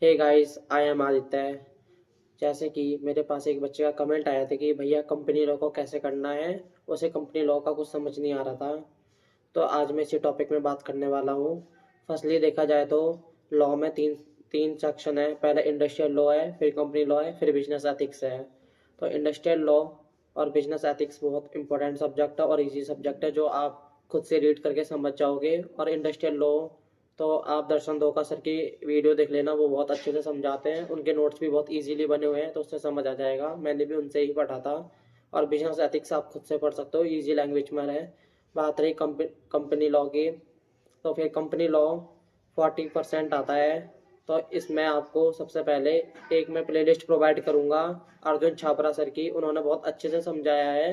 Hey guys, I am Aditya. जैसे कि मेरे पास एक बच्चे का कमेंट आया था कि भैया कंपनी लॉ को कैसे करना है। उसे कंपनी लॉ का कुछ समझ नहीं आ रहा था। तो आज मैं इसी टॉपिक में बात करने वाला हूँ। फर्स्टली देखा जाए तो लॉ में तीन तीन सेक्शन है। पहले इंडस्ट्रियल लॉ है, फिर कंपनी लॉ है, फिर बिजनेस एथिक्स है। तो इंडस्ट्रियल लॉ और बिजनेस एथिक्स बहुत इंपॉर्टेंट सब्जेक्ट है और इजी सब्जेक्ट है जो आप खुद से रीड करके समझ जाओगे। और इंडस्ट्रियल लॉ तो आप दर्शन धोखा सर की वीडियो देख लेना, वो बहुत अच्छे से समझाते हैं। उनके नोट्स भी बहुत इजीली बने हुए हैं, तो उससे समझ आ जाएगा। मैंने भी उनसे ही पढ़ा था। और बिजनेस एथिक्स आप खुद से पढ़ सकते हो, इजी लैंग्वेज में है। बात रही कंपनी लॉ की, तो फिर कंपनी लॉ 40% आता है। तो इसमें आपको सबसे पहले एक मैं प्लेलिस्ट प्रोवाइड करूंगा अर्जुन छाबरा सर की, उन्होंने बहुत अच्छे से समझाया है।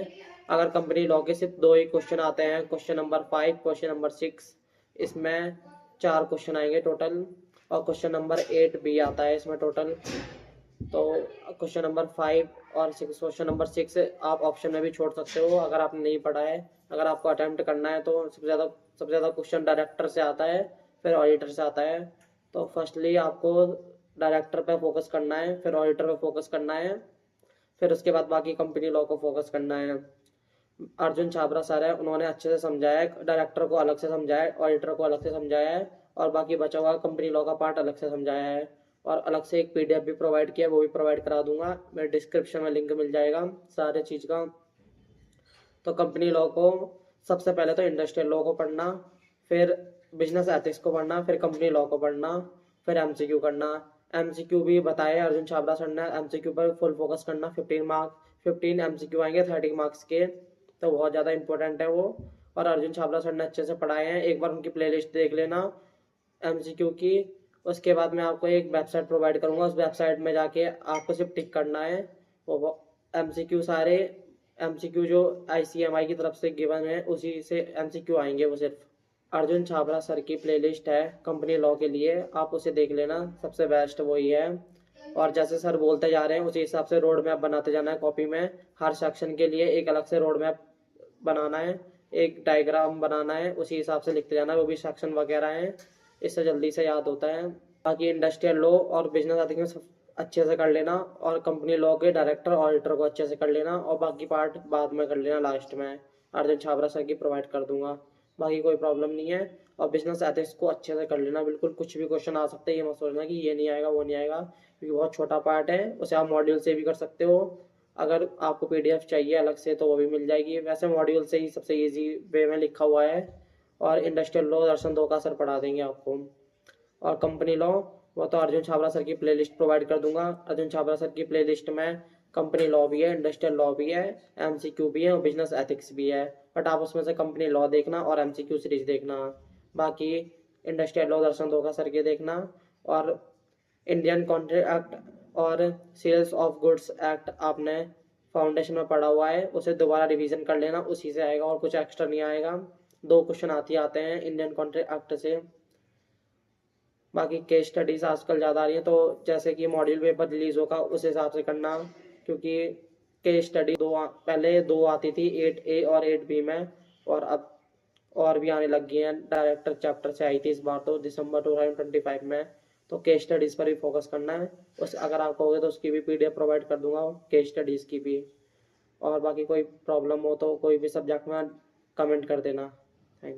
अगर कंपनी लॉ के सिर्फ दो ही क्वेश्चन आते हैं, क्वेश्चन नंबर 5, क्वेश्चन नंबर 6, इसमें 4 क्वेश्चन आएंगे टोटल। और क्वेश्चन नंबर 8 भी आता है इसमें टोटल। तो क्वेश्चन नंबर 5 और 6, क्वेश्चन नंबर 6 आप ऑप्शन में भी छोड़ सकते हो अगर आपने नहीं पढ़ा है। अगर आपको अटेम्प्ट करना है तो सबसे ज़्यादा क्वेश्चन डायरेक्टर से आता है, फिर ऑडिटर से आता है। तो फर्स्टली आपको डायरेक्टर पे फोकस करना है, फिर ऑडिटर पे फोकस करना है, फिर उसके बाद बाकी कंपनी लॉ को फोकस करना है। अर्जुन छाबरा सर है, उन्होंने अच्छे से समझाया है। डायरेक्टर को अलग से समझाया है, ऑडिटर को अलग से समझाया है, और बाकी बचा हुआ कंपनी लॉ का पार्ट अलग से समझाया है। और अलग से एक पीडीएफ भी प्रोवाइड किया है, वो भी प्रोवाइड करा दूंगा। मेरे डिस्क्रिप्शन में लिंक मिल जाएगा सारे चीज़ का। तो कंपनी लॉ को सबसे पहले तो इंडस्ट्रियल लॉ को पढ़ना, फिर बिजनेस एथिक्स को पढ़ना, फिर कंपनी लॉ को पढ़ना, फिर एमसीक्यू करना। एमसीक्यू भी बताए अर्जुन छाबरा सर ने, एमसीक्यू पर फुल फोकस करना। 15 एमसीक्यू आएंगे 30 मार्क्स के, तो बहुत ज़्यादा इंपॉर्टेंट है वो। और अर्जुन छाबरा सर ने अच्छे से पढ़ाए हैं, एक बार उनकी प्लेलिस्ट देख लेना एमसीक्यू की। उसके बाद मैं आपको एक वेबसाइट प्रोवाइड करूंगा, उस वेबसाइट में जाके आपको सिर्फ टिक करना है। वो एमसीक्यू सारे एमसीक्यू जो आईसीएमआई की तरफ से गिवन है उसी से एमसीक्यू आएंगे वो सिर्फ। अर्जुन छाबरा सर की प्लेलिस्ट है कंपनी लॉ के लिए, आप उसे देख लेना, सबसे बेस्ट वही है। और जैसे सर बोलते जा रहे हैं उसी हिसाब से रोड मैप बनाते जाना है कॉपी में। हर सेक्शन के लिए एक अलग से रोड मैप बनाना है, एक डायग्राम बनाना है, उसी हिसाब से लिखते जाना है, वो भी सेक्शन वगैरह हैं। इससे जल्दी से याद होता है। बाकी इंडस्ट्रियल लॉ और बिजनेस एथिक्स में सब अच्छे से कर लेना, और कंपनी लॉ के डायरेक्टर ऑडिटर को अच्छे से कर लेना, और बाकी पार्ट बाद में कर लेना लास्ट में। अर्जुन छाबरा सर की प्रोवाइड कर दूंगा, बाकी कोई प्रॉब्लम नहीं है। और बिजनेस एथिक्स को अच्छे से कर लेना, बिल्कुल कुछ भी क्वेश्चन आ सकते हैं, ये मत सोचना कि ये नहीं आएगा वो नहीं आएगा, क्योंकि बहुत छोटा पार्ट है, उसे आप मॉड्यूल से भी कर सकते हो। अगर आपको पीडीएफ चाहिए अलग से तो वो भी मिल जाएगी, वैसे मॉड्यूल से ही सबसे इजी वे में लिखा हुआ है। और इंडस्ट्रियल लॉ दर्शन दो का सर पढ़ा देंगे आपको। और कंपनी लॉ वो तो अर्जुन छाबरा सर की प्लेलिस्ट प्रोवाइड कर दूंगा। अर्जुन छाबरा सर की प्लेलिस्ट में कंपनी लॉ भी है, इंडस्ट्रियल लॉ भी है, एमसीक्यू भी है और बिजनेस एथिक्स भी है। बट आप उसमें से कंपनी लॉ देखना और एमसीक्यू सीरीज देखना। बाकी इंडस्ट्रियल लॉ दर्शन दो का सर के देखना। और इंडियन कॉन्ट्रैक्ट एक्ट और सेल्स ऑफ गुड्स एक्ट आपने फाउंडेशन में पढ़ा हुआ है, उसे दोबारा रिवीजन कर लेना, उसी से आएगा और कुछ एक्स्ट्रा नहीं आएगा। 2 क्वेश्चन आते हैं इंडियन कॉन्ट्रैक्ट एक्ट से। बाकी केस स्टडीज आजकल ज़्यादा आ रही हैं, तो जैसे कि मॉड्यूल पेपर रिलीज होगा उस हिसाब से करना, क्योंकि केस स्टडी पहले 2 आती थी 8A और 8B में, और अब और भी आने लग गई हैं। डायरेक्टर चैप्टर से आई थी इस बार, तो दिसंबर 2025 में। तो केस स्टडीज़ पर भी फोकस करना है। उस अगर आप कहोगे तो उसकी भी पीडीएफ प्रोवाइड कर दूंगा, केस स्टडीज़ की भी। और बाकी कोई प्रॉब्लम हो तो कोई भी सब्जेक्ट में कमेंट कर देना। थैंक